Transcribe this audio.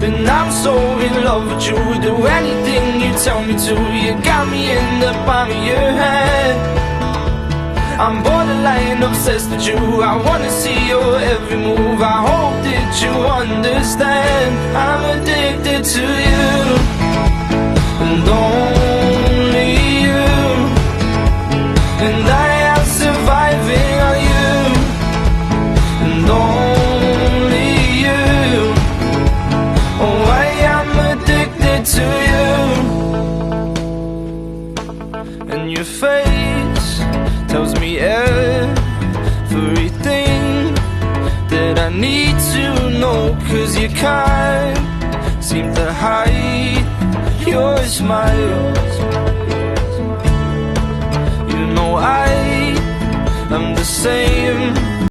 And I'm so in love with you, do anything you tell me to. You got me in the palm of your hand. I'm borderline obsessed with you, I wanna see your every move. I hope that you understand, I'm addicted to you, and only you. And I am surviving on you, and only you. Oh, I am addicted to you. And your face tells me everything that I need to know, 'cause you can't seem to hide your smile. You know I'm the same